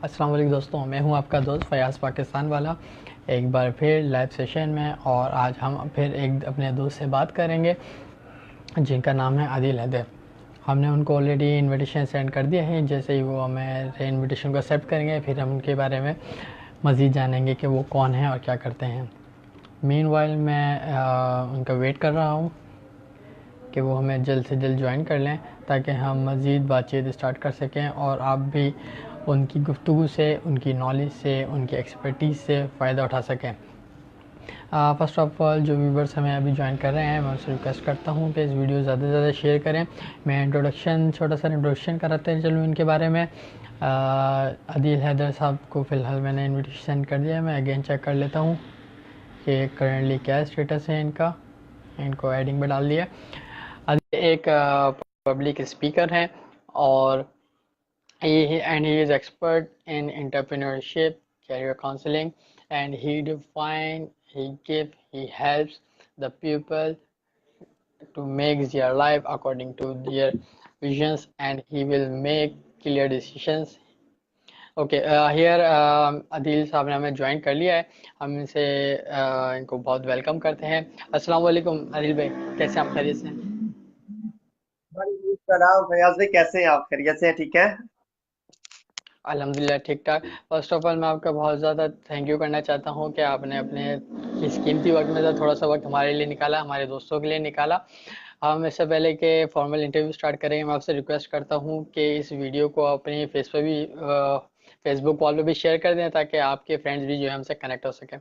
अस्सलाम वालेकुम दोस्तों, मैं हूं आपका दोस्त फयाज़ पाकिस्तान वाला। एक बार फिर लाइव सेशन में, और आज हम फिर एक अपने दोस्त से बात करेंगे जिनका नाम है आदिल हैदर। हमने उनको ऑलरेडी इनविटेशन सेंड कर दिया है। जैसे ही वो हमें इनविटेशन को एक्सेप्ट करेंगे, फिर हम उनके बारे में मज़ीद जानेंगे कि वो कौन है और क्या करते हैं। मीनवाइल मैं उनका वेट कर रहा हूँ कि वो हमें जल्द से जल्द ज्वाइन कर लें, ताकि हम मज़ीद बातचीत स्टार्ट कर सकें और आप भी उनकी गुफ्तगू से, उनकी नॉलेज से, उनकी एक्सपर्टीज़ से फ़ायदा उठा सकें। फ़र्स्ट ऑफ़ ऑल जो व्यूवर्स हमें अभी ज्वाइन कर रहे हैं, मैं उनसे रिक्वेस्ट करता हूँ कि इस वीडियो ज़्यादा से ज़्यादा शेयर करें। मैं छोटा सा इंट्रोडक्शन कराते चलूँ इनके बारे में। आदिल हैदर साहब को फ़िलहाल मैंने इनविटेशन कर दिया है। मैं अगेन चेक कर लेता हूँ कि करेंटली क्या स्टेटस है इनका। इनको एडिंग में डाल दिया। आदिल एक पब्लिक स्पीकर हैं, और he is expert in entrepreneurship, career counseling, and he helps the people to make their life according to their visions, and he will make clear decisions. Okay, here Adil साहब ने हमें join कर लिया है। हम इनसे इनको बहुत वेलकम करते हैं। अस्सलाम वालेकुम आदिल भाई, कैसे आप? खैरियत से हैं? वालेकुम सलाम फयाज भाई, कैसे हैं आप? खैरियत से हैं? ठीक है। अल्हम्दुलिल्लाह ठीक ठाक। फर्स्ट ऑफ ऑल मैं आपका बहुत ज़्यादा थैंक यू करना चाहता हूँ कि आपने अपने इस कीमती वक्त में से थोड़ा सा वक्त हमारे लिए निकाला, हमारे दोस्तों के लिए निकाला। हम इससे पहले कि फॉर्मल इंटरव्यू स्टार्ट करें, मैं आपसे रिक्वेस्ट करता हूँ कि इस वीडियो को अपनी फेसबुक वॉल पे भी शेयर कर दें, ताकि आपके फ्रेंड्स भी जो है हमसे कनेक्ट हो सकें।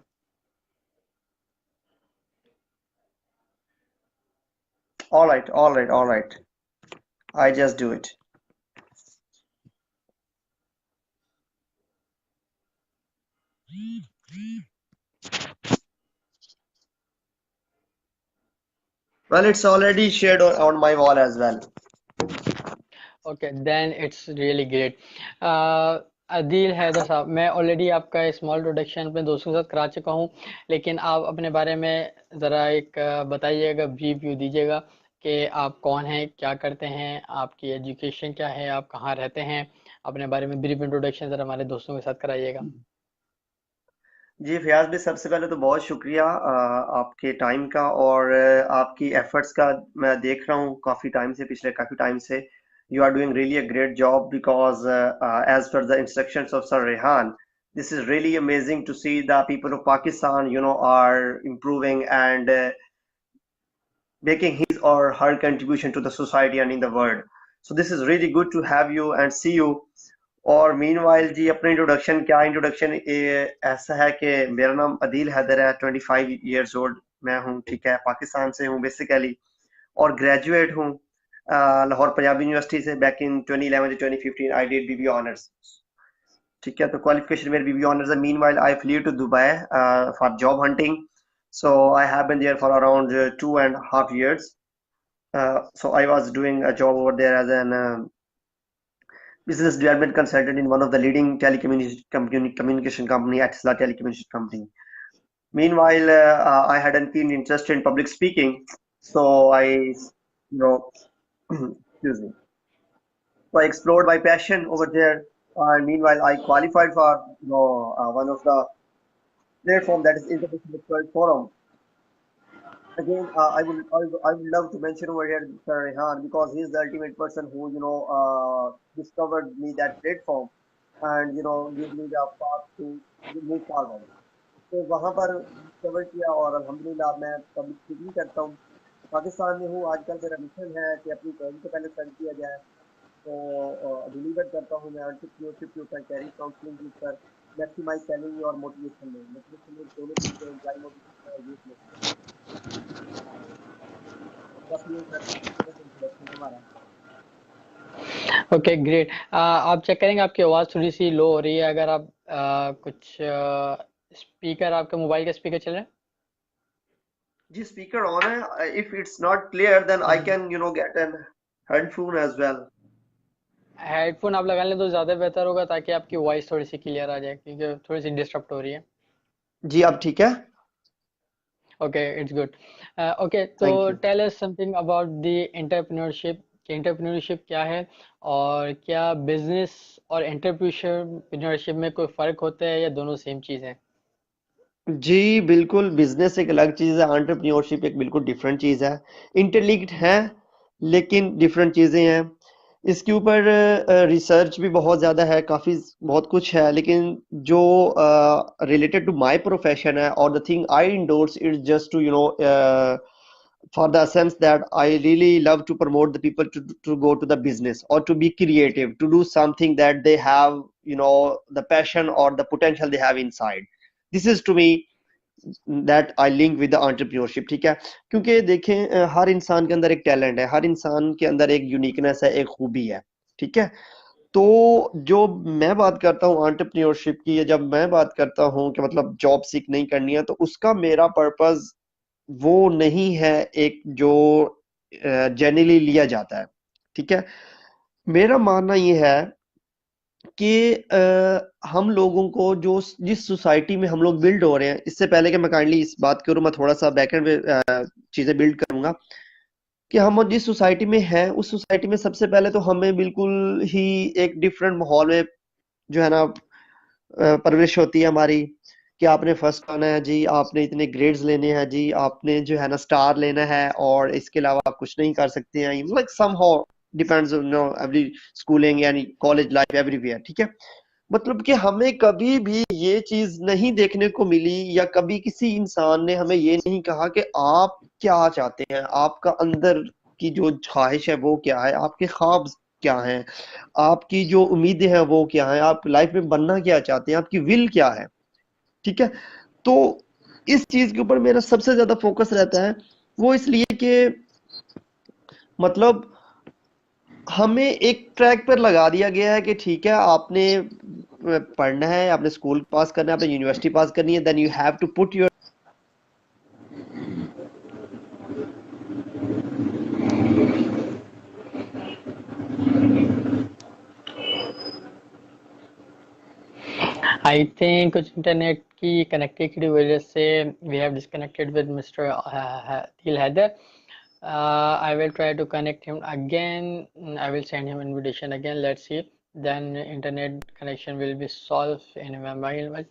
all right, I just do it. Well, it's already shared on my wall as well. Okay, then it's really great. Adeel Haider sahab, मैं ऑलरेडी आपका स्मॉल इंट्रोडक्शन अपने दोस्तों के साथ करा चुका हूँ, लेकिन आप अपने बारे में ज़रा एक बताइएगा, ब्रीफ व्यू दीजिएगा कि आप कौन हैं, क्या करते हैं, आपकी एजुकेशन क्या है, आप कहाँ रहते हैं। अपने बारे में ब्रीफ इंट्रोडक्शन ज़रा हमारे दोस्तों के साथ कराइएगा। जी फयाज भाई, सबसे पहले तो बहुत शुक्रिया आपके टाइम का और आपकी एफर्ट्स का। मैं देख रहा हूँ काफ़ी टाइम से, पिछले काफ़ी टाइम से you are doing really a great job because as per the instructions of sir Rehan, this is really amazing to see the people of Pakistan, are improving and making his or her contribution to the society and in the world. So this is really good to have you and see you. और meanwhile जी, अपना introduction क्या introduction ऐसा है कि मेरा नाम अदील हैदर है, 25 years old मैं हूँ। ठीक है, पाकिस्तान से हूँ बेसिकली, और ग्रेजुएट हूँ लाहौर पंजाबी यूनिवर्सिटी से। Back in 2011 to 2015 I did BB honours. ठीक है, तो क्वालिफिकेशन मेरी बीबी ऑनर्स है। Meanwhile I flee to Dubai for job hunting, so I have been there for around 2.5 years. So I was doing a job over there as an business development consultant in one of the leading communication company, Atisla Telecommunication Company. Meanwhile, I had a keen interest in public speaking, so know, excuse me. So I explored my passion over there. And meanwhile, I qualified for one of the platform, that is International World Forum. Again, I would love to mention over here Mr. Rehan, because he is the ultimate person who discovered me that platform and give me the path to move forward. तो वहाँ पर discover किया, और अल्हम्दुलिल्लाह मैं public speaking करता हूँ। पाकिस्तान में हूँ आजकल। मेरा मिशन है कि अपनी कौम को पहले सर्व किया जाए। तो डिलीवर करता हूँ मैं एंटरप्रेन्योरशिप के ऊपर, कैरियर काउंसलिंग के ऊपर, मैक्सिमाइज सैलरी और मोटिवेशन में दोनों चीज़ें एम्प्लॉय मोटिवेशन और यूथ मोटिवेशन। बस ये सर, इंट्रोडक्शन हमारा। Okay great. आप चेक करेंगे, आपकी आवाज़ थोड़ी सी लो हो रही है। अगर आप कुछ स्पीकर, आपके मोबाइल का स्पीकर चल रहा जी स्पीकर ऑन है। If it's not clear then I है? Can get an headphone as well. Headphone आप लगा लें तो ज़्यादा बेहतर होगा, ताकि आपकी वॉइस थोड़ी सी क्लियर आ जाए, क्योंकि थोड़ी सी डिस्टर्ब हो रही है। जी अब ठीक है। Okay, it's good. ओके, तो thank you. Tell us something about the entrepreneurship. कि एंटरप्रेन्योरशिप क्या है और क्या बिजनेस और एंटरप्रेन्योरशिप में कोई फ़र्क होता है या दोनों सेम चीज़ है? जी बिल्कुल, बिजनेस एक अलग चीज़ है, एंटरप्रेन्योरशिप एक बिल्कुल डिफरेंट चीज़ है। इंटरलिंक्ड है लेकिन डिफरेंट चीज़ें हैं। इसके ऊपर रिसर्च भी बहुत ज़्यादा है, काफ़ी बहुत कुछ है, लेकिन जो रिलेटेड टू माय प्रोफेशन है और the thing I endorse it's just to for the sense that I really love to promote the people to go to the business or to be creative, to do something that they have, the passion or the potential they have inside. This is to me that I link with the entrepreneurship, ठीक है। क्योंकि देखें हर इंसान के अंदर एक talent है, हर इंसान के अंदर एक यूनिकनेस है, एक खूबी है, ठीक है। तो जो मैं बात करता हूँ एंटरप्रेन्योरशिप की, या जब मैं बात करता हूँ कि मतलब जॉब सीख नहीं करनी है, तो उसका मेरा पर्पस वो नहीं है एक जो जेन्युइनली लिया जाता है, ठीक है। मेरा मानना ये है कि हम लोगों को जो जिस सोसाइटी में हम लोग बिल्ड हो रहे हैं, इससे पहले कि मैं काइंडली इस बात करूं, मैं थोड़ा सा बैकएंड पे चीजें बिल्ड करूंगा कि हम जिस सोसाइटी में हैं, उस सोसाइटी में सबसे पहले तो हमें बिल्कुल ही एक डिफरेंट माहौल में जो है ना परवरिश होती है हमारी, कि आपने फर्स्ट आना है जी, आपने इतने ग्रेड्स लेने हैं जी, आपने जो है ना स्टार लेना है और इसके अलावा आप कुछ नहीं कर सकते हैं, like somehow depends on every schooling यानी कॉलेज लाइफ एवरीवेयर, ठीक है। मतलब कि हमें कभी भी ये चीज नहीं देखने को मिली, या कभी किसी इंसान ने हमें ये नहीं कहा कि आप क्या चाहते हैं, आपका अंदर की जो ख्वाहिश है वो क्या है, आपके ख्वाब क्या हैं, आपकी जो उम्मीदें हैं वो क्या है, आप लाइफ में बनना क्या चाहते हैं, आपकी विल क्या है, ठीक है। तो इस चीज के ऊपर मेरा सबसे ज्यादा फोकस रहता है, वो इसलिए कि मतलब हमें एक ट्रैक पर लगा दिया गया है कि ठीक है, आपने पढ़ना है, आपने स्कूल पास करना है, आपने यूनिवर्सिटी पास करनी है, then you have to put your I think कुछ इंटरनेट की कनेक्टिविटी की वजह से we have disconnected with mister Dil Haider. I will try to connect him again. I will send him invitation again. Let's see. Then internet connection will be solved in my mobile.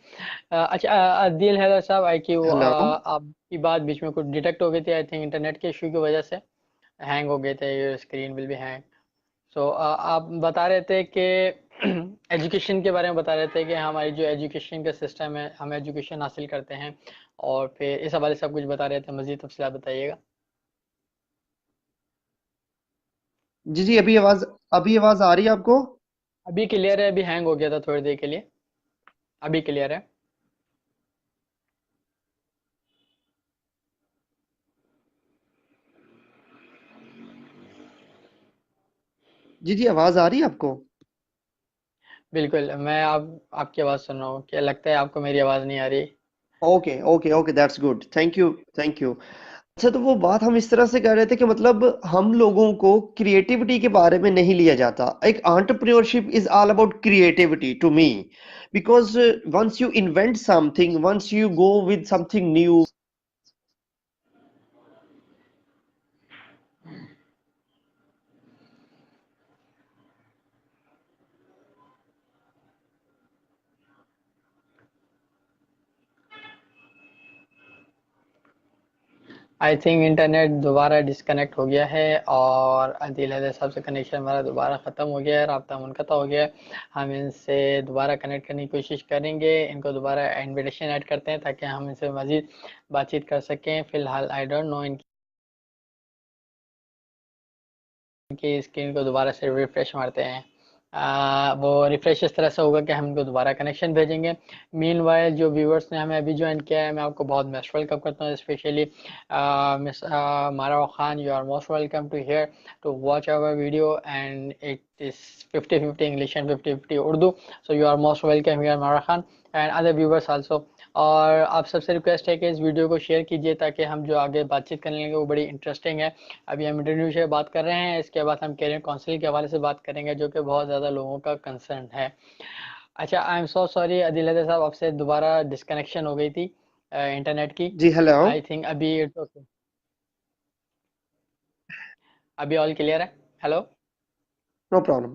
अच्छा, दिल हैदर साहब, आई कि वो hello. आपकी बात बीच में कुछ डिटेक्ट हो गई थी, आई थिंक इंटरनेट के इशू की वजह से हैंग हो गए थे, स्क्रीन विल बी हैंग. सो आप बता रहे थे कि एजुकेशन के बारे में बता रहे थे कि हमारी जो एजुकेशन का सिस्टम है, हम एजुकेशन हासिल करते हैं, और फिर इस हवाले से आप कुछ बता रहे थे, मज़ीद तफसीलात बताइएगा. जी जी, अभी आवाज आ रही है आपको? अभी क्लियर है, अभी हैंग हो गया था थोड़ी देर के लिए. अभी क्लियर है. जी जी, आवाज आ रही है आपको? बिल्कुल, मैं अब आपकी आवाज़ सुन रहा हूँ. क्या लगता है आपको मेरी आवाज़ नहीं आ रही? Okay okay okay, that's good, thank you thank you. अच्छा, तो वो बात हम इस तरह से कर रहे थे कि मतलब हम लोगों को क्रिएटिविटी के बारे में नहीं लिया जाता। एक entrepreneurship is all about creativity to me, because once you invent something, once you go with something new, I think internet दोबारा डिस्कनेक्ट हो गया है और अदील हैदर साहब से कनेक्शन हमारा दोबारा ख़त्म हो गया है, राब्ता मुनक़ता हो गया है. हम इनसे दोबारा कनेक्ट करने की कोशिश करेंगे, इनको दोबारा इनविटेशन ऐड करते हैं ताकि हम इनसे मज़ीद बातचीत कर सकें. फ़िलहाल आई डोंट नो इनकी स्क्रीन को दोबारा से रिफ़्रेश मारते हैं. वो रिफ़्रेश इस तरह से होगा कि हम इनको दोबारा कनेक्शन भेजेंगे. मीनवाइल जो व्यूअर्स ने हमें अभी ज्वाइन किया है, मैं आपको बहुत मोस्ट वेलकम करता हूँ. Specially miss Mara Khan, you are most welcome to here to watch our video, and it is 50-50 English and 50-50 Urdu. So you are most welcome here Mara Khan and other viewers also. और आप सबसे रिक्वेस्ट है कि इस वीडियो को share कीजिए ताकि हम जो आगे बातचीत करने लगे वो बड़ी इंटरेस्टिंग है. अभी हम इंटरव्यू से बात कर रहे हैं, इसके बाद हम कैरियर काउंसलिंग के हवाले से बात करेंगे जो कि बहुत ज़्यादा लोगों का कंसर्न है. अच्छा, I am so sorry Adil Hasan साहब, आपसे दोबारा डिस्कनेक्शन हो गई थी इंटरनेट की. जी हेलो। आई थिंक अभी इट्स ओके. अभी ऑल क्लियर है. Hello. No problem.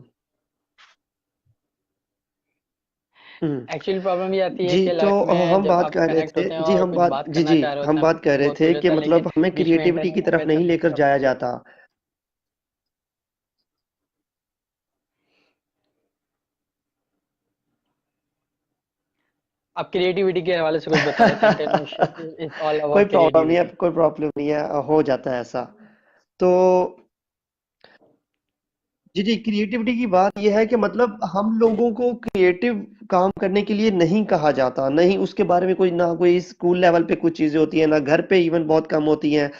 Hmm. Actually problem ये आती है जी, कि तो लाइफ में हम जब बात आप कर रहे कनेक्ट थे, होते हैं जी और हम कुछ बात बात जी करना जी चाह रहे होते हम हैं, बात कर आपको रहे बहुत थे कुछ कि होता है, लेकिन मतलब हमें बीच में क्रिएटिविटी की इंटरनेट तरफ का नहीं सब लेकर सब जाया कुछ। जाता। आप क्रिएटिविटी के हवाले से कुछ बता रहे थे, एंटरप्रेन्योरशिप इज ऑल कोई अबाउट प्रॉब्लम नहीं है, क्रिएटिविटी। कोई प्रॉब्लम नहीं है, हो जाता है ऐसा। तो जी जी, क्रिएटिविटी की बात यह है कि मतलब हम लोगों को क्रिएटिव काम करने के लिए नहीं कहा जाता, नहीं उसके बारे में कोई, ना कोई स्कूल लेवल पे कुछ चीजें होती है, ना घर पे इवन बहुत कम होती हैं,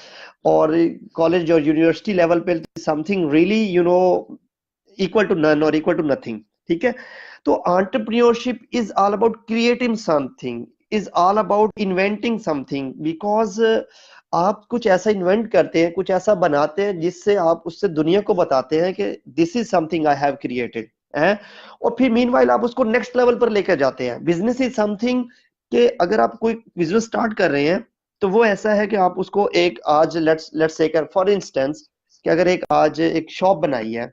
और कॉलेज और यूनिवर्सिटी लेवल पे something really equal to none और इक्वल टू नथिंग। ठीक है। तो entrepreneurship is all about creating something, is all about inventing something, because आप कुछ ऐसा इन्वेंट करते हैं, कुछ ऐसा बनाते हैं जिससे आप उससे दुनिया को बताते हैं कि this is something I have created है। और फिर मीनवाइल आप उसको नेक्स्ट लेवल पर लेकर जाते हैं। बिजनेस इज समथिंग कि अगर आप कोई बिजनेस स्टार्ट कर रहे हैं, तो वो ऐसा है कि आप उसको एक आज let's let's say for instance कि अगर एक आज एक शॉप बनाई है,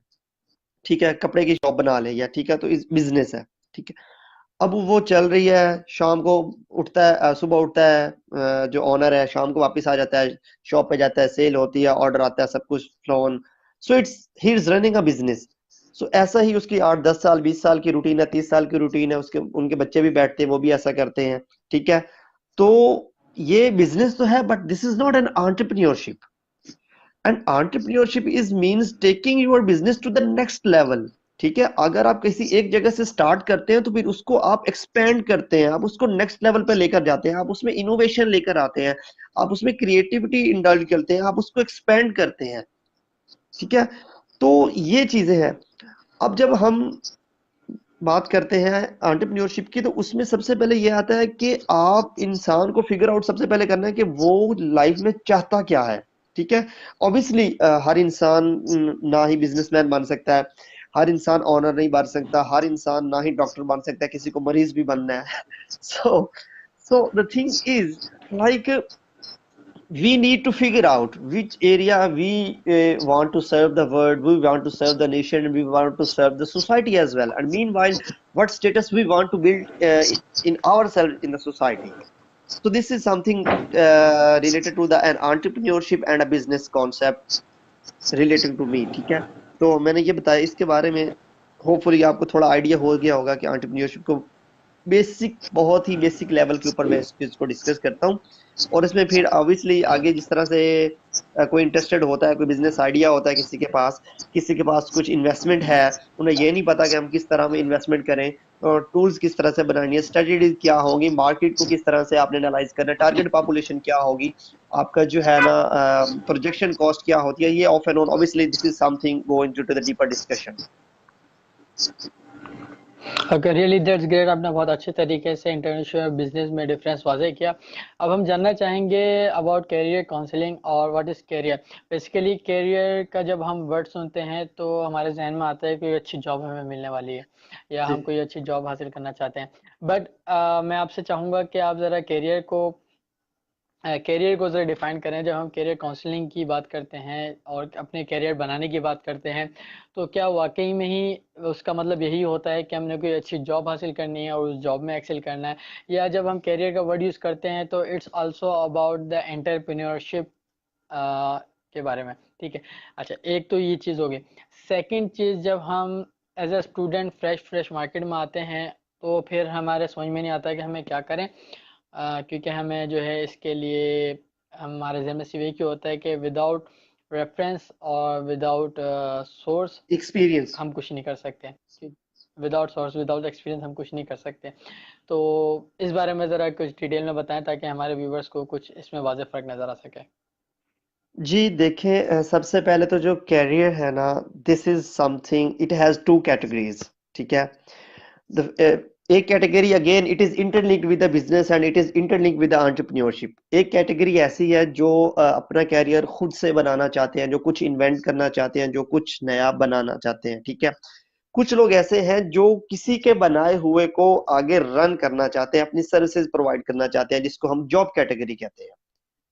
ठीक है, कपड़े की शॉप बना ले, या ठीक है, तो इस बिजनेस है। ठीक है। अब वो चल रही है, शाम को उठता है, सुबह उठता है, जो ओनर है शाम को वापस आ जाता है, शॉप पे जाता है, सेल होती है, ऑर्डर आता है, सब कुछ फ्लोन। So it's he is running a business. सो ऐसा ही उसकी 8 10 साल 20 साल की रूटीन है, 30 साल की रूटीन है, उसके उनके बच्चे भी बैठते हैं, वो भी ऐसा करते हैं। ठीक है। तो ये बिजनेस तो है, but this is not an entrepreneurship. And entrepreneurship is means taking your business to the next level. ठीक है। अगर आप किसी एक जगह से स्टार्ट करते हैं, तो फिर उसको आप एक्सपेंड करते हैं, आप उसको नेक्स्ट लेवल पे लेकर जाते हैं, आप उसमें इनोवेशन लेकर आते हैं, आप उसमें क्रिएटिविटी इंडल्ज करते हैं, आप उसको एक्सपेंड करते हैं। ठीक है। तो ये चीजें हैं। अब जब हम बात करते हैं एंटरप्रेन्योरशिप की, तो उसमें सबसे पहले ये आता है कि आप इंसान को फिगर आउट सबसे पहले करना है कि वो लाइफ में चाहता क्या है। ठीक है। ऑब्वियसली हर इंसान ना ही बिजनेसमैन बन सकता है, हर इंसान ऑनर नहीं बन सकता, हर इंसान ना ही डॉक्टर बन सकता है, किसी को मरीज भी बनना है। So so the thing is like we need to figure out which area we want to serve the world, we want to serve the nation, and we want to serve the society as well. And meanwhile, what status we want to build in ourselves in the society. So this is something related to the an entrepreneurship and a business concept relating to me. ठीक है। तो मैंने ये बताया इसके बारे में, hopefully आपको थोड़ा आइडिया हो गया होगा कि एंटरप्रेन्योरशिप को बेसिक, बहुत ही बेसिक लेवल के ऊपर मैं इस चीज को डिस्कस करता हूँ। और इसमें फिर ऑब्वियसली आगे जिस तरह से कोई इंटरेस्टेड होता है, कोई बिजनेस आइडिया होता है किसी के पास कुछ इन्वेस्टमेंट है, उन्हें ये नहीं पता कि हम किस तरह में इन्वेस्टमेंट करें, और टूल्स किस तरह से बनानी है, स्ट्रेटेजीज क्या होगी, मार्केट को किस तरह से आपने एनालाइज करना है, टारगेट पॉपुलेशन क्या होगी, आपका जो है ना प्रोजेक्शन कॉस्ट क्या होती है, ये of and on obviously this is something go into the deeper discussion. Okay, really that's great. आपने बहुत अच्छे तरीके से इंटरनेशनल और बिजनेस में डिफरेंस वाज़ेह किया। अब हम जानना चाहेंगे अबाउट कैरियर काउंसलिंग और what is career. Basically career का जब हम वर्ड सुनते हैं तो हमारे जहन में आता है कोई अच्छी जॉब हमें मिलने वाली है, या जी हम कोई अच्छी जॉब हासिल करना चाहते हैं। बट मैं आपसे चाहूँगा कि आप ज़रा कैरियर को ज़रा डिफाइन करें। जब हम कैरियर काउंसलिंग की बात करते हैं और अपने कैरियर बनाने की बात करते हैं, तो क्या वाकई में ही उसका मतलब यही होता है कि हमने कोई अच्छी जॉब हासिल करनी है और उस जॉब में एक्सेल करना है, या जब हम कैरियर का वर्ड यूज़ करते हैं तो it's also about the entrepreneurship के बारे में? ठीक है। अच्छा, एक तो ये चीज़ हो गई। सेकंड चीज़, जब हम as a student fresh market में आते हैं, तो फिर हमारे समझ में नहीं आता कि हमें क्या करें, क्योंकि हमें जो है इसके लिए हमारे जहन में सिर्फ एक ही होता है कि विदाउट रेफरेंस और विदाउट सोर्स एक्सपीरियंस। हम कुछ नहीं कर सकते। विदाउट सोर्स विदाउट एक्सपीरियंस हम कुछ नहीं कर सकते। तो इस बारे में ज़रा कुछ डिटेल में बताएं ताकि हमारे व्यूवर्स को कुछ इसमें वाज़ेह फ़र्क नज़र आ सके। जी देखें, सबसे पहले तो जो कैरियर है ना, this is something, it has two categories. ठीक है। एक category again it is interlinked with the business and it is interlinked with the entrepreneurship. एक कैटेगरी ऐसी है जो अपना कैरियर खुद से बनाना चाहते हैं, जो कुछ इन्वेंट करना चाहते हैं, जो कुछ नया बनाना चाहते हैं। ठीक है। कुछ लोग ऐसे हैं जो किसी के बनाए हुए को आगे रन करना चाहते हैं, अपनी सर्विसेज प्रोवाइड करना चाहते हैं, जिसको हम जॉब कैटेगरी कहते हैं।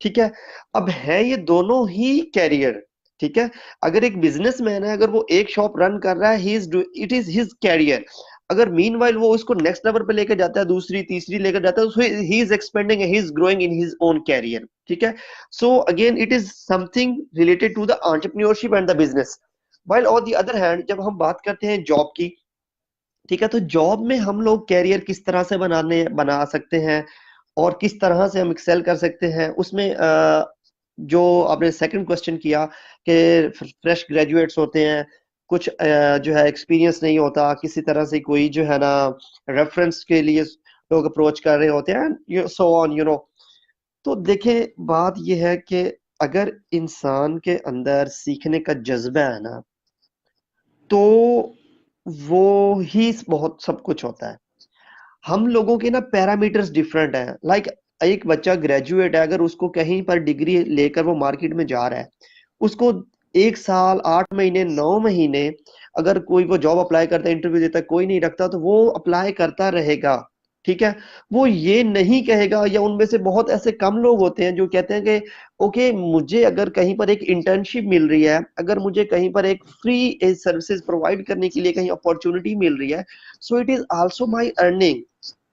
ठीक है। अब है ये दोनों ही कैरियर, ठीक है। अगर एक बिजनेसमैन है, अगर वो एक शॉप रन कर रहा है, इट इज हिज कैरियर। अगर मीनवाइल वो उसको नेक्स्ट लेवल पे लेकर जाता है, दूसरी तीसरी लेकर जाता है, so he is expanding, he is growing in his own career. ठीक है। So again it is something related to the entrepreneurship and the business. While on the other hand जब हम बात करते हैं जॉब की, ठीक है, तो जॉब में हम लोग कैरियर किस तरह से बना सकते हैं और किस तरह से हम एक्सेल कर सकते हैं उसमें, जो आपने सेकंड क्वेश्चन किया कि फ्रेश ग्रेजुएट्स होते हैं, कुछ जो है एक्सपीरियंस नहीं होता, किसी तरह से कोई जो है ना रेफरेंस के लिए लोग अप्रोच कर रहे होते हैं, सो ऑन तो देखिए बात यह है कि अगर इंसान के अंदर सीखने का जज्बा है ना, तो वो ही बहुत सब कुछ होता है। हम लोगों के ना पैरामीटर्स डिफरेंट हैं। लाइक एक बच्चा ग्रेजुएट है, अगर उसको कहीं पर डिग्री लेकर वो मार्केट में जा रहा है, उसको 1 साल 8 महीने 9 महीने अगर कोई वो जॉब अप्लाई करता है, इंटरव्यू देता है, कोई नहीं रखता, तो वो अप्लाई करता रहेगा। ठीक है। वो ये नहीं कहेगा, या उनमें से बहुत ऐसे कम लोग होते हैं जो कहते हैं कि ओके, मुझे अगर कहीं पर एक इंटर्नशिप मिल रही है, अगर मुझे कहीं पर एक फ्री सर्विसेज प्रोवाइड करने के लिए कहीं अपॉर्चुनिटी मिल रही है, so it is also my earning,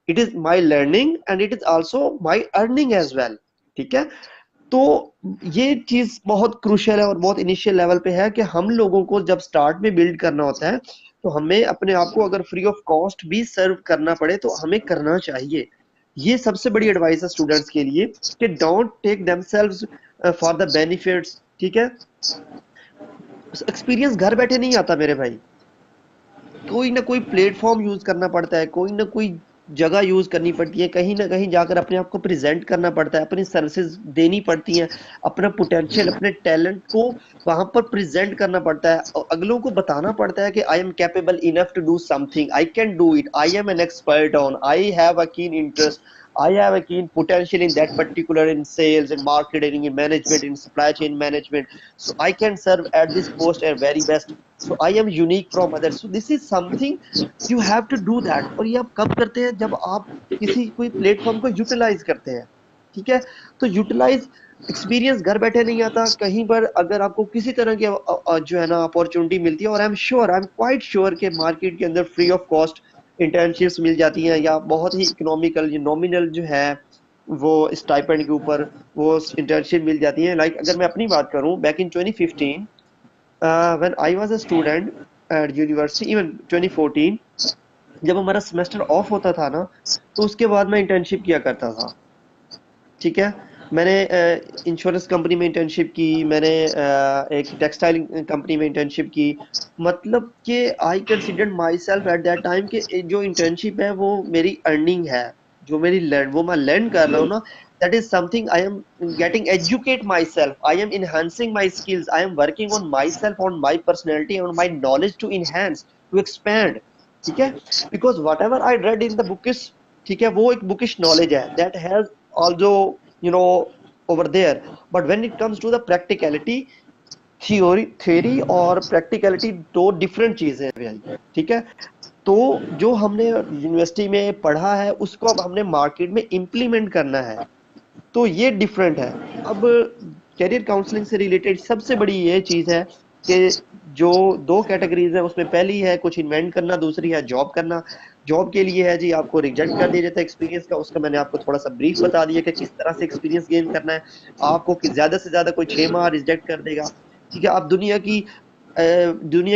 it is my learning and it is also my earning as well. ठीक है। तो ये चीज बहुत क्रूशियल है और बहुत इनिशियल लेवल पे है कि हम लोगों को जब स्टार्ट में बिल्ड करना होता है, तो हमें अपने आप को अगर फ्री ऑफ कॉस्ट भी सर्व करना पड़े तो हमें करना चाहिए। ये सबसे बड़ी एडवाइस है स्टूडेंट्स के लिए कि don't take themselves for the benefits. ठीक है। एक्सपीरियंस घर बैठे नहीं आता मेरे भाई, कोई ना कोई प्लेटफॉर्म यूज करना पड़ता है, कोई ना कोई जगह यूज करनी पड़ती है, कहीं ना कहीं जाकर अपने आप को प्रेजेंट करना पड़ता है, अपनी सर्विसेज देनी पड़ती हैं, अपना पोटेंशियल अपने टैलेंट को वहां पर प्रेजेंट करना पड़ता है और अगलों को बताना पड़ता है कि I am capable enough to do something, I can do it, I am an expert on, I have a keen interest, I have a keen potential in that particular, in sales and marketing, in management, in supply chain management. So I can serve at this post at very best. So I am unique from others. So this is something you have to do that. और ये आप कब करते हैं? जब आप किसी कोई प्लेटफॉर्म को यूटिलाइज करते हैं। ठीक है। तो यूटिलाइज एक्सपीरियंस घर बैठे नहीं आता, कहीं पर अगर आपको किसी तरह की जो है ना अपॉर्चुनिटी मिलती है, और आई एम क्वाइट श्योर के मार्केट के अंदर फ्री ऑफ कॉस्ट इंटर्नशिप्स मिल जाती हैं, या बहुत ही इकोनॉमिकल नॉमिनल जो है वो स्टाइपेंड के ऊपर वो इंटर्नशिप मिल जाती है। लाइक अगर मैं अपनी बात करूं, back in 2015 when I was a student at university, even 2014 जब हमारा सेमेस्टर ऑफ होता था ना, तो उसके बाद मैं इंटर्नशिप किया करता था। ठीक है। मैंने इंश्योरेंस कंपनी में इंटर्नशिप की, मैंने एक टेक्सटाइल कंपनी में इंटर्नशिप की। मतलब कि I considered myself at that time कि जो इंटर्नशिप है वो मेरी अर्निंग है, जो मेरी लर्न वो मैं लर्न कर रहा हूँ ना, that is something I am getting educate myself, I am enhancing my skills, I am working on myself, on my personality, on my knowledge to enhance, to expand. ठीक है। Because whatever I read in the bookish, ठीक है, वो एक bookish knowledge है, that has also over there, but when it comes to the practicality, theory और practicality दो different चीजें हैं भाई। ठीक है। तो जो हमने यूनिवर्सिटी में पढ़ा है उसको अब हमने मार्केट में इम्प्लीमेंट करना है, तो ये डिफरेंट है। अब कैरियर काउंसलिंग से रिलेटेड सबसे बड़ी ये चीज है कि जो दो कैटेगरीज है उसमें पहली है कुछ इन्वेंट करना, दूसरी है जॉब करना। जॉब के लिए है जी आपको रिजेक्ट कर दिया जाता है एक्सपीरियंस का, उसका मैंने आपको थोड़ा सा ब्रीफ बता दिया कि किस तरह से एक्सपीरियंस गेन करना है। आपको ज्यादा से ज्यादा कोई 6 माह रिजेक्ट कर देगा। ठीक है। आप दुनिया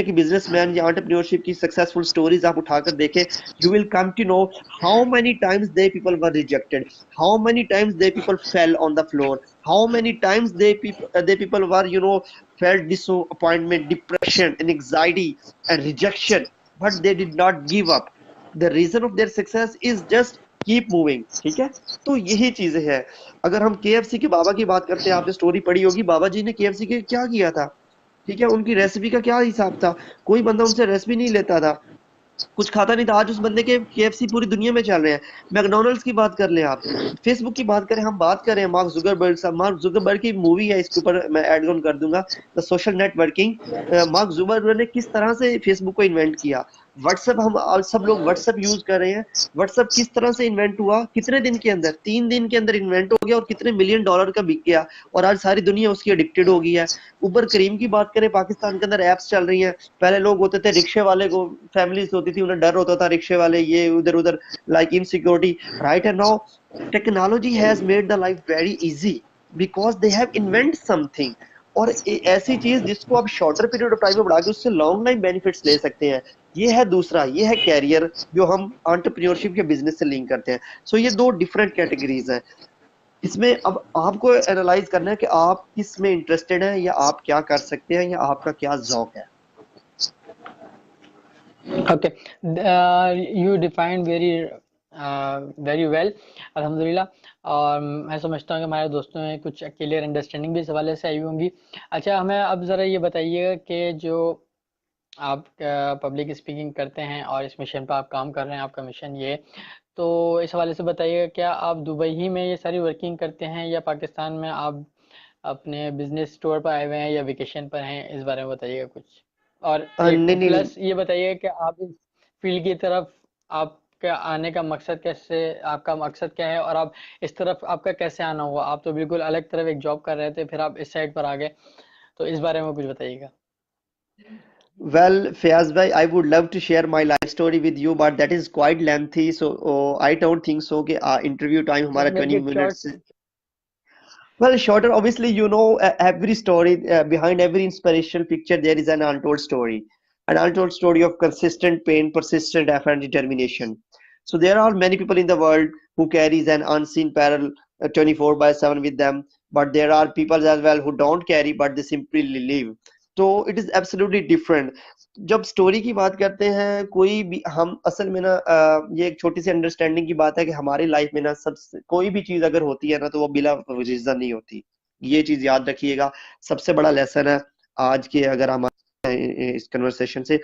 की बिजनेसमैन या एंटरप्रेन्योरशिप की सक्सेसफुल स्टोरीज आप उठाकर देखें, you will come to know how many times the people were rejected, how many times the people fell on the floor, how many times the people were felt disappointment, depression and anxiety and rejection, but they did not give up. The reason of their success is just keep moving। ठीक है। तो यही चीजें हैं। अगर हम KFC के बाबा की बात करते हैं, आपने स्टोरी पढ़ी होगी, बाबा जी ने KFC के क्या किया था। ठीक है। उनकी रेसिपी का क्या हिसाब था, कोई बंदा उनसे रेसिपी नहीं लेता था, कुछ खाता नहीं था। आज उस बंदे के KFC पूरी दुनिया में चल रहे हैं। मैकडोनल्ड्स की बात कर लें आप, फेसबुक की बात करें, हम बात करें मार्क जुकरबर्ग साहब, मार्क जुकरबर्ग की मूवी है, इसके ऊपर मैं ऐड ऑन कर दूंगा, the social networking. Mark Zuckerberg ने किस तरह से फेसबुक को इन्वेंट किया, व्हाट्सएप हम आज सब लोग व्हाट्सएप यूज कर रहे हैं। व्हाट्सएप किस तरह से इन्वेंट हुआ, कितने दिन के अंदर, 3 दिन के अंदर इन्वेंट हो गया और कितने मिलियन डॉलर का बिक गया, और आज सारी दुनिया उसकी एडिक्टेड हो गई है। उबर करीम की बात करें, पाकिस्तान के अंदर एप्स चल रही हैं। पहले लोग होते थे रिक्शे वाले को, फैमिलीज होती थी, उन्हें डर होता था रिक्शे वाले ये उधर उधर, like insecurity, right. And now technology has made the life very easy because they have invent something, और ऐसी चीज जिसको आप शॉर्टर पीरियड ऑफ टाइम में बढ़ा के उससे लॉन्ग टाइम बेनिफिट्स ले सकते हैं। ये है दूसरा, ये है कैरियर जो हम एंटरप्रेन्योरशिप के बिजनेस से लिंक करते हैं। सो ये दो डिफरेंट कैटेगरीज हैं। इसमें अब आपको एनालाइज करना है कि आप किस में इंटरेस्टेड हैं, या आप क्या कर सकते हैं, या आपका क्या ज़ौक है। Okay, you defined very well, अल्हम्दुलिल्लाह। और मैं समझता हूँ कि हमारे दोस्तों में कुछ क्लियर अंडरस्टैंडिंग भी इस हवाले से आई होंगी। अच्छा, हमें अब ज़रा ये बताइएगा कि जो आप पब्लिक स्पीकिंग करते हैं और इस मिशन पर आप काम कर रहे हैं, आपका मिशन ये है, तो इस हवाले से बताइएगा, क्या आप दुबई ही में ये सारी वर्किंग करते हैं या पाकिस्तान में आप अपने बिजनेस टूर पर आए हुए हैं या वेकेशन पर हैं? इस बारे में बताइएगा कुछ। और एक नहीं नहीं, प्लस ये बताइए कि आप इस फील्ड की तरफ आपका आने का मकसद कैसे, आपका मकसद क्या है और आप इस तरफ आपका कैसे आना हुआ? आप तो बिल्कुल अलग तरफ एक जॉब कर रहे थे, फिर आप इस साइड पर आ गए, तो इस बारे में कुछ बताइएगा। well, Fayaz bhai, I would love to share my life story with you, but that is quite lengthy, so I don't think so कि interview time हमारा मेक 20 इट शॉर्ट। minutes से। Well, shorter, obviously, every story, behind every inspirational picture, there is an untold story. An untold story of consistent pain, persistent effort, and determination. So there are many people in the world who carries an unseen peril 24 by 7 with them, but there are people as well who don't carry, but they simply live. So it is absolutely different. जब story की बात करते हैं, कोई भी हम असल में ना, ये एक छोटी सी अंडरस्टैंडिंग की बात है कि हमारी लाइफ में ना सबसे कोई भी चीज अगर होती है ना तो वो बिला रीजन नहीं होती। ये चीज याद रखिएगा। सबसे बड़ा लेसन है आज के, अगर हम इस कन्वर्सेशन से,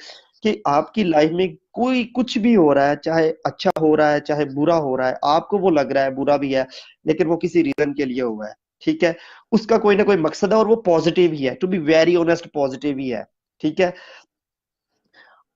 कि आपकी लाइफ में कोई कुछ भी हो रहा है, चाहे अच्छा हो रहा है चाहे बुरा हो रहा है, आपको वो लग रहा है बुरा भी है, लेकिन वो किसी रीजन के लिए हुआ है, ठीक है। उसका कोई ना कोई मकसद है और वो पॉजिटिव ही है, to be very honest positive ही है, ठीक है।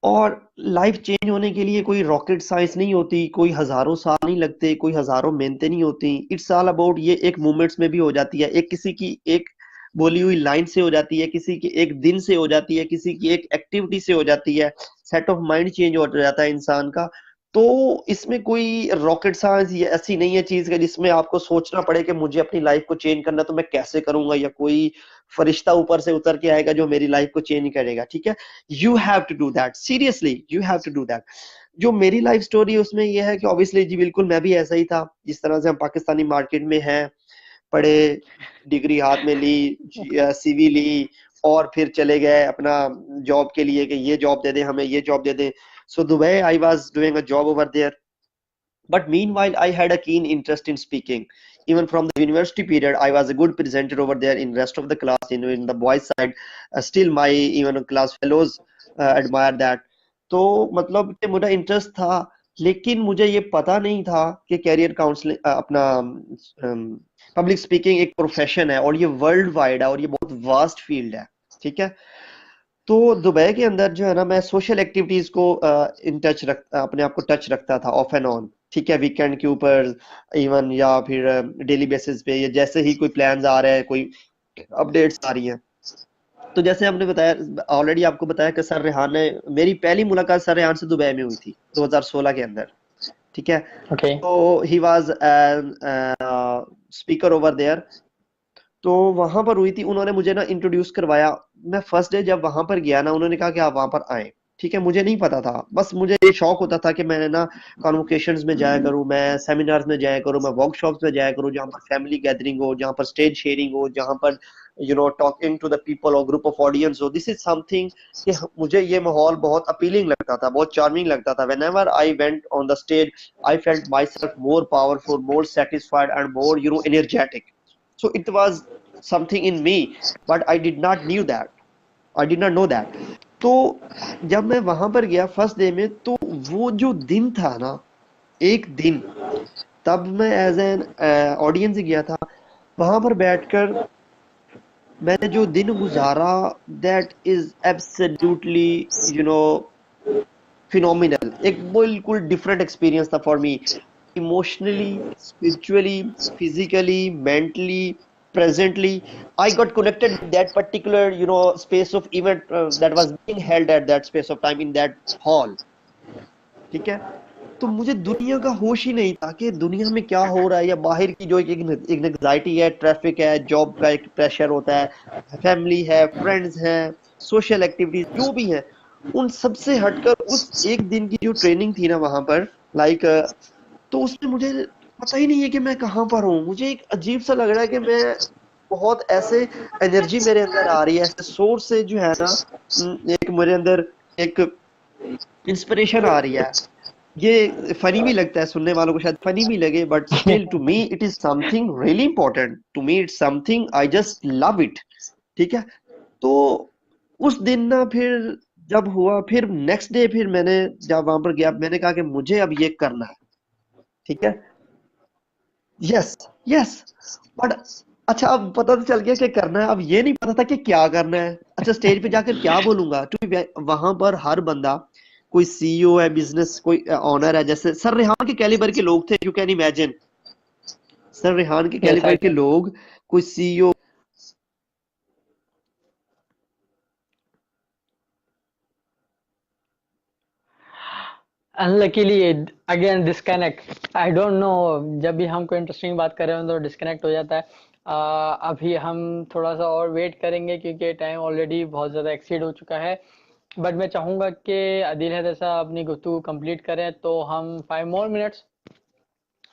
और लाइफ चेंज होने के लिए कोई रॉकेट साइंस नहीं होती, कोई हजारों साल नहीं लगते, कोई हजारों मेहनतें नहीं होती। इट्स ऑल अबाउट, ये एक मोमेंट्स में भी हो जाती है, एक किसी की एक बोली हुई लाइन से हो जाती है, किसी की एक दिन से हो जाती है, किसी की एक एक्टिविटी से हो जाती है, सेट ऑफ माइंड चेंज हो जाता है इंसान का। तो इसमें कोई रॉकेट साइंस ये ऐसी नहीं है चीज का जिसमें आपको सोचना पड़े कि मुझे अपनी लाइफ को चेंज करना तो मैं कैसे करूंगा, या कोई फरिश्ता ऊपर से उतर के आएगा जो मेरी लाइफ को चेंज करेगा, ठीक है। You have to do that, seriously you have to do that. जो मेरी लाइफ स्टोरी है उसमें यह है कि ऑब्वियसली जी बिल्कुल मैं भी ऐसा ही था जिस तरह से हम पाकिस्तानी मार्केट में हैं, पढ़े, डिग्री हाथ में ली, सीवी ली, और फिर चले गए अपना जॉब के लिए कि ये जॉब दे दें हमें, ये जॉब दे दें। So Dubai I was doing a job over there, but meanwhile, I had a keen interest in speaking. Even from the university period, I was a good presenter over there in rest of the class. In the boys' side, still my even class fellows admire that. तो मतलब कि मुझे interest था, लेकिन मुझे ये पता नहीं था कि कैरियर काउंसलिंग अपना पब्लिक स्पीकिंग एक प्रोफेशन है, और ये वर्ल्ड वाइड है, और ये बहुत वास्ट फील्ड है, ठीक है। तो दुबई के अंदर जो है ना, मैं सोशल एक्टिविटीज को इन टच रख अपने आप को टच रखता था ऑफ एंड ऑन, ठीक है, वीकेंड के ऊपर इवन, या फिर डेली बेसिस पे, या जैसे ही कोई प्लान्स आ रहे हैं, कोई अपडेट्स आ रही हैं। तो जैसे हमने बताया, ऑलरेडी आपको बताया कि सर रेहान ने, मेरी पहली मुलाकात सर रेहान से दुबई में हुई थी 2016 के अंदर, ठीक है। ओके। तो he was speaker over there. तो वहां पर हुई थी, उन्होंने मुझे ना इंट्रोड्यूस करवाया। मैं फर्स्ट डे जब वहां पर गया ना, उन्होंने कहा कि आप वहां पर आए, ठीक है। मुझे नहीं पता था, बस मुझे ये शौक होता था कि मैं ना कॉन्वोकेशंस में जाया करूं, मैं सेमिनार्स में जाया करूं, मैं वर्कशॉप्स में जाया करूं, जहां पर फैमिली गैदरिंग हो, जहां पर स्टेज शेयरिंग हो, जहां पर टॉकिंग टू द पीपल और ग्रुप ऑफ ऑडियंस हो। दिस इज समथिंग कि मुझे ये माहौल बहुत अपीलिंग लगता था, बहुत चार्मिंग लगता था। Whenever I went on the stage, I felt my self more powerful, more satisfied and more energetic. So it was something in me, but I did not knew that. I did not know that. तो जब मैं वहां पर गया first day में, तो वो जो दिन था ना, एक दिन, तब मैं एज एन ऑडियंस गया था। वहां पर बैठकर मैंने जो दिन गुजारा, that is absolutely, you know phenomenal, एक बिल्कुल डिफरेंट एक्सपीरियंस था for me, emotionally, spiritually, physically, mentally, presently. I got connected with that particular, space of event that was being held at that space of time in that hall. ठीक है, तो मुझे दुनिया का होश ही नहीं था कि दुनिया में क्या हो रहा है, या बाहर की जो एक एंग्जाइटी है, ट्रैफिक है, जॉब का एक प्रेशर होता है, फैमिली है, फ्रेंड्स हैं, सोशल एक्टिविटीज जो भी हैं, उन सब से हटकर उस एक दिन की जो ट्रेनिंग थी ना वहां पर, लाइक, तो उसमें मुझे पता ही नहीं है कि मैं कहाँ पर हूँ। मुझे एक अजीब सा लग रहा है कि मैं बहुत ऐसे एनर्जी मेरे अंदर आ रही है, ऐसे सोर्स से जो है ना, एक मेरे अंदर एक इंस्पिरेशन आ रही है। ये फनी भी लगता है सुनने वालों को, शायद फनी भी लगे, but still to me it is something really important, to me it's something I just love it. ठीक है, तो उस दिन ना फिर जब हुआ, फिर नेक्स्ट डे फिर मैंने जब वहां पर गया, मैंने कहा कि मुझे अब ये करना है। ठीक है, यस, यस, बट अच्छा अब पता तो चल गया कि करना है, अब ये नहीं पता था कि क्या करना है। अच्छा, स्टेज पे जाकर क्या बोलूंगा, वहां पर हर बंदा, कोई सीईओ है, बिजनेस कोई ऑनर है, जैसे सर रेहान के कैलिबर के लोग थे, you can imagine, sir Rehan के यस कैलिबर आई के कैन। लोग, कोई CEO. Unluckily again disconnect, I don't no, जब भी हम कोई इंटरेस्टिंग बात कर रहे हो तो डिस्कनेक्ट हो जाता है। अभी हम थोड़ा सा और वेट करेंगे क्योंकि टाइम ऑलरेडी बहुत ज़्यादा एक्सीड हो चुका है। बट मैं चाहूँगा कि आदिल है जैसा अपनी गुफ्तगू कंप्लीट करें, तो हम 5 more minutes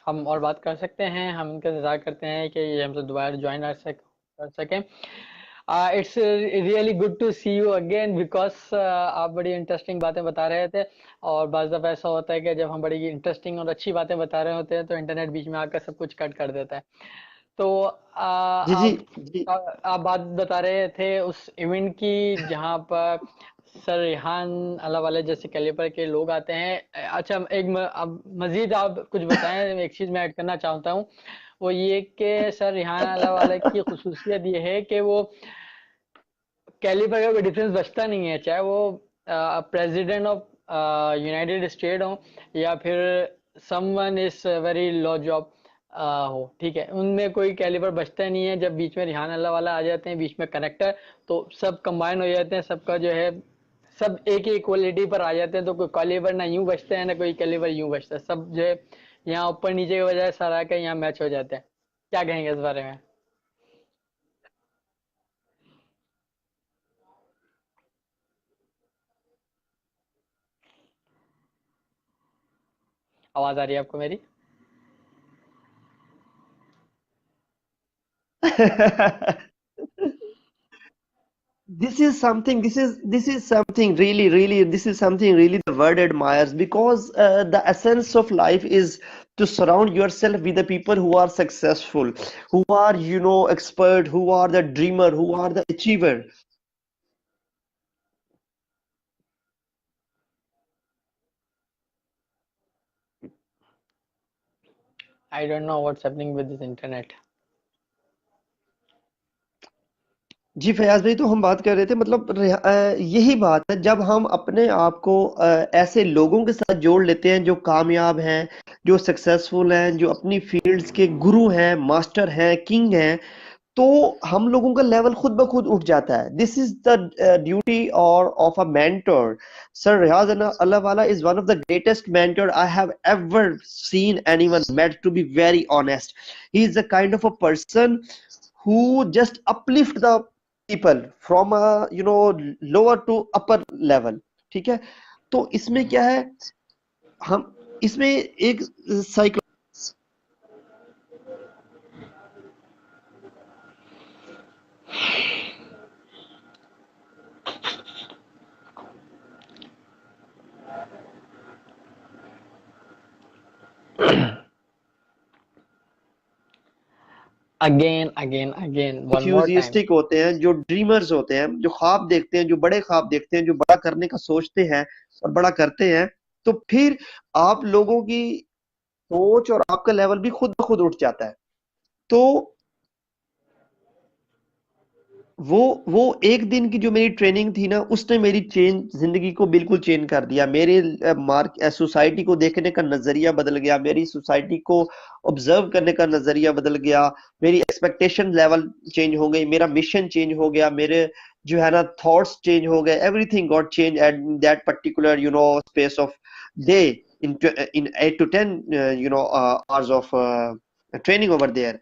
हम और बात कर सकते हैं। हम इनका इंतज़ार करते हैं कि ये हमसे दोबारा ज्वाइन कर सकें। It's really good to see you again because आप बड़ी इंटरेस्टिंग बातें बता रहे थे। और बाज़ दफ़ा ऐसा होता है कि जब हम बड़ी इंटरेस्टिंग और अच्छी बातें बता रहे होते हैं तो इंटरनेट बीच में आकर सब कुछ कट कर देता है। तो जी जी जी। आप बात बता रहे थे उस इवेंट की जहाँ पर सर रेहान अल्लाह वाले जैसे कैलिबर के लोग आते हैं। अच्छा, अब मजीद आप कुछ बताएं, एक चीज़ मैं ऐड करना चाहता हूँ, वो ये कि सर रेहान अल्लाह वाले की खुसूसियत ये है कि वो कैलिबर का कोई डिफरेंस बचता नहीं है, चाहे वो प्रेसिडेंट ऑफ यूनाइटेड स्टेट हो या फिर someone is very low job हो। ठीक है, उनमें कोई कैलिबर बचता नहीं है। जब बीच में रिहान अल्लाह वाला आ जाते हैं, बीच में कनेक्टर, तो सब कंबाइन हो जाते हैं, सबका जो है सब एक ही इक्वलिटी पर आ जाते हैं। तो कोई कैलिबर ना यूं बचता है ना कोई कैलिबर यूं बचता है, सब जो है यहाँ ऊपर नीचे के बजाय सारा के यहाँ मैच हो जाते हैं। क्या कहेंगे इस बारे में? आवाज आ रही है आपको मेरी? This is something really, this is something really the world admires, because the essence of life is to surround yourself with the people who are successful, who are, expert, who are the dreamer, who are the achiever. I don't know what's happening with this internet. जी फयाज भाई, तो हम बात कर रहे थे, मतलब यही बात है, जब हम अपने आप को ऐसे लोगों के साथ जोड़ लेते हैं जो कामयाब हैं, जो सक्सेसफुल हैं, जो अपनी फील्ड्स के गुरु हैं, मास्टर हैं, किंग हैं, तो हम लोगों का लेवल खुद ब खुद उठ जाता है। दिस इज द ड्यूटी और of a mentor. Sir Riaz Allah Wala is one of the greatest mentor I have ever seen anyone met, to be very honest. He is the kind of a person who just uplift the people from a lower to upper level। ठीक है, तो इसमें क्या है, हम इसमें एक psycho again again again one more time. enthusiastic होते हैं, जो ड्रीमर्स होते हैं, जो ख्वाब देखते हैं, जो बड़े ख्वाब देखते हैं, जो बड़ा करने का सोचते हैं और बड़ा करते हैं, तो फिर आप लोगों की सोच और आपका लेवल भी खुद ब खुद उठ जाता है। तो वो एक दिन की जो मेरी ट्रेनिंग थी ना, उसने मेरी जिंदगी को बिल्कुल चेंज कर दिया। मेरे सोसाइटी को देखने का नजरिया बदल गया, मेरी सोसाइटी को ऑब्जर्व करने का नजरिया बदल गया, मेरी एक्सपेक्टेशन लेवल चेंज हो गई, मेरा मिशन चेंज हो गया, मेरे जो है ना थॉट्स चेंज हो गए। Everything got change at that particular space of day, in 8 to 10 hours of training over there.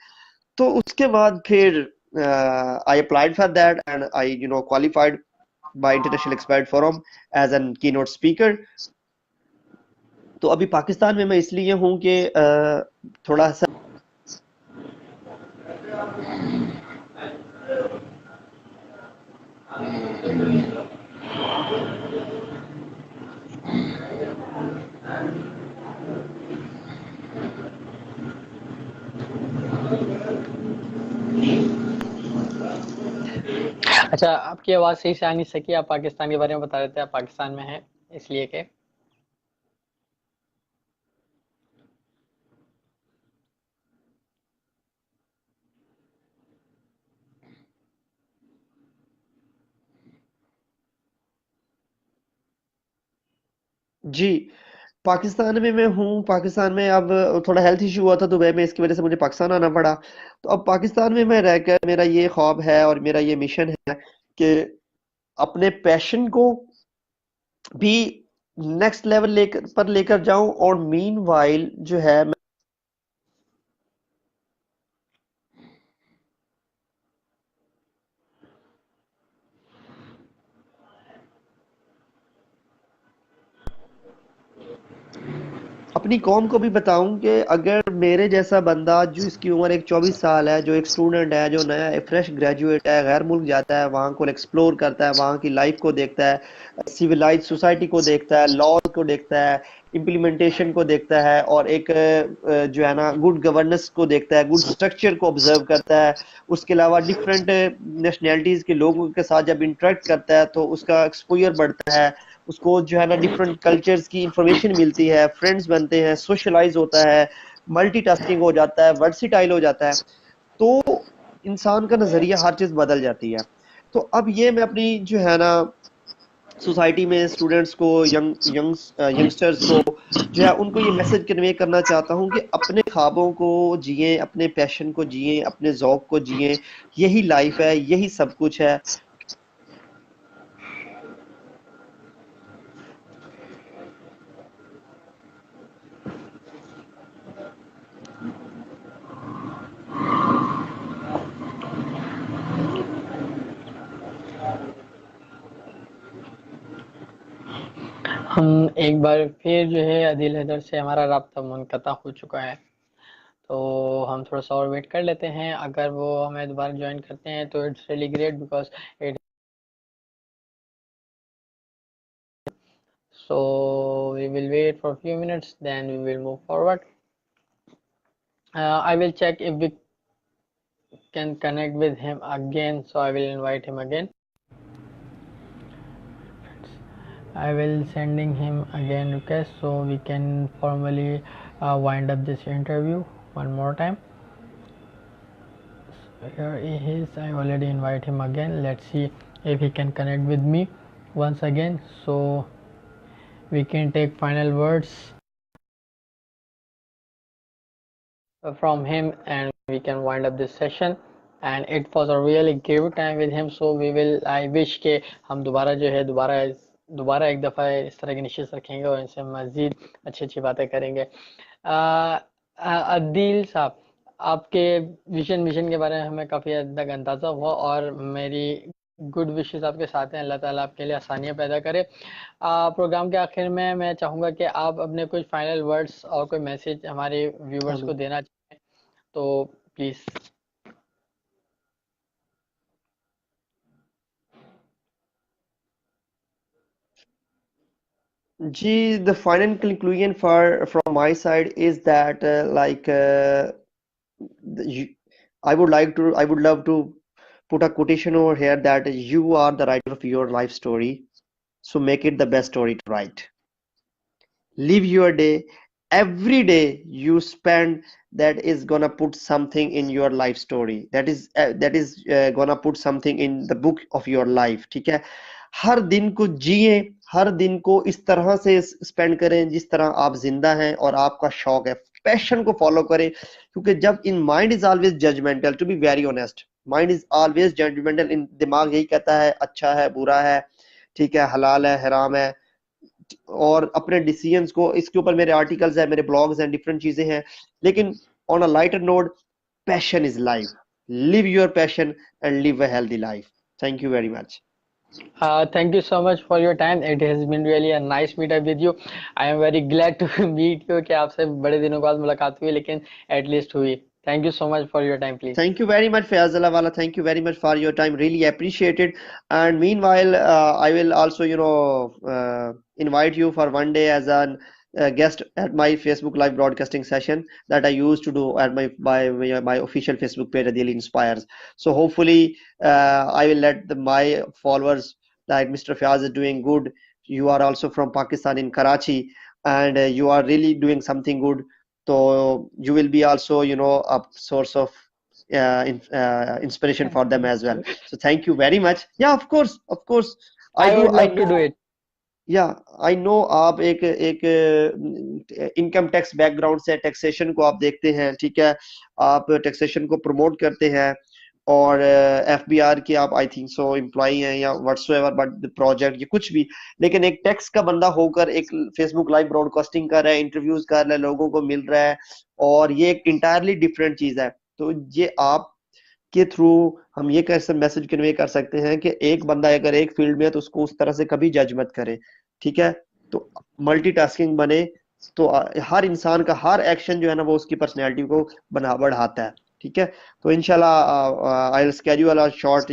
तो उसके बाद फिर I applied for that and I qualified by International Expert Forum as an keynote speaker. तो अभी पाकिस्तान में मैं इसलिए हूँ कि थोड़ा सा अच्छा, आपकी आवाज़ सही से आ नहीं सकी। आप पाकिस्तान के बारे में बता रहे थे, आप पाकिस्तान में हैं इसलिए के। जी, पाकिस्तान में मैं हूँ। पाकिस्तान में अब थोड़ा हेल्थ इशू हुआ था दुबई में, इसकी वजह से मुझे पाकिस्तान आना पड़ा। तो अब पाकिस्तान में मैं रहकर मेरा ये ख्वाब है और मेरा ये मिशन है कि अपने पैशन को भी नेक्स्ट लेवल लेकर जाऊं, और मीन वाइल जो है अपनी कौम को भी बताऊं कि अगर मेरे जैसा बंदा, जो इसकी उम्र एक 24 साल है, जो एक स्टूडेंट है, जो नया फ्रेश ग्रेजुएट है, गैर मुल्क जाता है, वहाँ को एक्सप्लोर करता है, वहाँ की लाइफ को देखता है, सिविलाइज सोसाइटी को देखता है, लॉज को देखता है, इम्प्लीमेंटेशन को देखता है, और एक जो है ना गुड गवर्नेंस को देखता है, गुड स्ट्रक्चर को ऑब्जर्व करता है। उसके अलावा डिफरेंट नेशनैलिटीज के लोगों के साथ जब इंटरेक्ट करता है तो उसका एक्सपोजर बढ़ता है, उसको जो है ना डिफरेंट कल्चर्स की इंफॉर्मेशन मिलती है, फ्रेंड्स बनते हैं, सोशलाइज होता है, मल्टीटास्किंग हो जाता है, वर्सिटाइल हो जाता है। तो इंसान का नजरिया हर चीज बदल जाती है। तो अब ये मैं अपनी जो है ना सोसाइटी में स्टूडेंट्स को, यंगस्टर्स को जो है उनको ये मैसेज कन्वे करना चाहता हूँ कि अपने ख्वाबों को जिए, अपने पैशन को जिए, अपने जौक को जिए। यही लाइफ है, यही सब कुछ है। हम एक बार फिर जो है आदिल हैदर से हमारा राब्ता मुनक़ता हो चुका है, तो हम थोड़ा सा और वेट कर लेते हैं। अगर वो हमें दोबारा ज्वाइन करते हैं तो it's really great, because it so we will wait for few minutes then we will move forward. I will check if we can connect with him again, so I will invite him again. I will sending him again request so we can formally wind up this interview one more time. So here he is. I already invite him again. Let's see if he can connect with me once again, so we can take final words from him and we can wind up this session. And it was a really great time with him, so we will, I wish के हम दोबारा जो है दोबारा एक दफ़ा इस तरह के निश्चित रखेंगे और इनसे मज़ीद अच्छी अच्छी बातें करेंगे। अदील साहब, आपके विजन मिशन के बारे में हमें काफ़ी हद तक अंदाज़ा हुआ और मेरी गुड विशेस आपके साथ हैं। अल्लाह ताला आपके लिए आसानियाँ पैदा करे। प्रोग्राम के आखिर में मैं चाहूँगा कि आप अपने कुछ फाइनल वर्ड्स और कोई मैसेज हमारे व्यूवर्स को देना चाहें तो please. Gee, the final conclusion from my side is that you, I would love to put a quotation over here that you are the writer of your life story, so make it the best story to write. Live your day every day you spend, that is gonna put something in your life story, that is gonna put something in the book of your life, ठीक है। हर दिन को जिए, हर दिन को इस तरह से स्पेंड करें जिस तरह आप जिंदा हैं और आपका शौक है। पैशन को फॉलो करें, क्योंकि जब इन mind is always judgemental, to be very honest, mind is always judgemental, इन दिमाग यही कहता है अच्छा है बुरा है, ठीक है, हलाल है हराम है, और अपने डिसीजंस को, इसके ऊपर मेरे आर्टिकल्स हैं, मेरे ब्लॉग्स हैं, डिफरेंट चीजें हैं। लेकिन on a lighter note, passion is life, live your passion and live a healthy life. Thank you very much. Thank you so much for your time. It has been really a nice meet up with you. I am very glad to meet you कि आपसे बड़े दिनों बाद मुलाकात हुई, लेकिन at least हुई. Thank you so much for your time, please. Thank you very much, Fayaz Wala. Thank you very much for your time. Really appreciate it. And meanwhile, I will also, invite you for one day as an guest at my Facebook live broadcasting session that I used to do at my official Facebook page, Adil Inspires. So hopefully, I will let my followers that Mr. Fayaz is doing good. You are also from Pakistan in Karachi, and you are really doing something good. So you will be also, a source of inspiration for them as well. So thank you very much. Yeah, of course, of course. I would I love to do know. it. या I know, आप एक income tax background से, taxation को आप देखते हैं, ठीक है, आप टैक्सेशन को प्रमोट करते हैं, और एफबीआर के आप आई थिंक सो एम्प्लॉई हैं या व्हाट्सएवर बट द प्रोजेक्ट, ये कुछ भी। लेकिन एक टैक्स का बंदा होकर एक फेसबुक लाइव ब्रॉडकास्टिंग कर रहा है, इंटरव्यूज कर रहा है, लोगों को मिल रहा है, और ये एक इंटायरली डिफरेंट चीज है। तो ये आप के थ्रू हम ये कैसे मैसेज कन्वे कर सकते हैं कि एक बंदा अगर एक फील्ड में है तो उसको उस तरह से कभी जज मत करे, ठीक है। तो मल्टीटास्किंग बने, तो हर इंसान का हर एक्शन जो है ना वो उसकी पर्सनैलिटी को बढ़ाता है, ठीक है। तो इंशाल्लाह I will schedule a short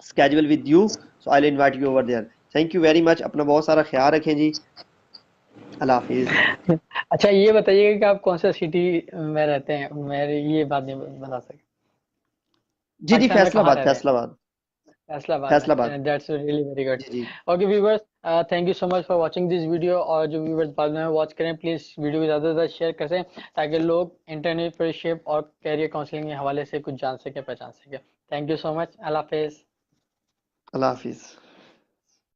schedule with you, so I will invite you over there. Thank you very much. अपना बहुत सारा ख्याल रखें जी। अल्लाह हाफिज। अच्छा, ये बताइएगा कि आप कौन सा सिटी में रहते हैं? मैं ये बात नहीं बता सकता। जी जी, पाकिस्तान में कहाँ फैसलाबाद, रह रहे हैं? फैसलाबाद। फैसलाबाद फैसलाबाद। में। That's really very good. जी जी। Okay viewers, thank you so much for watching this video. और जो व्यूवर्स बाद में वॉच करें, प्लीज वीडियो को ज़्यादा से ज़्यादा शेयर करें, ताकि लोग एंटरप्रेन्योरशिप और कैरियर काउंसलिंग के हवाले से कुछ जान सके, पहचान सके। Thank you so much. अल्लाह हाफिज़। अल्लाह हाफिज।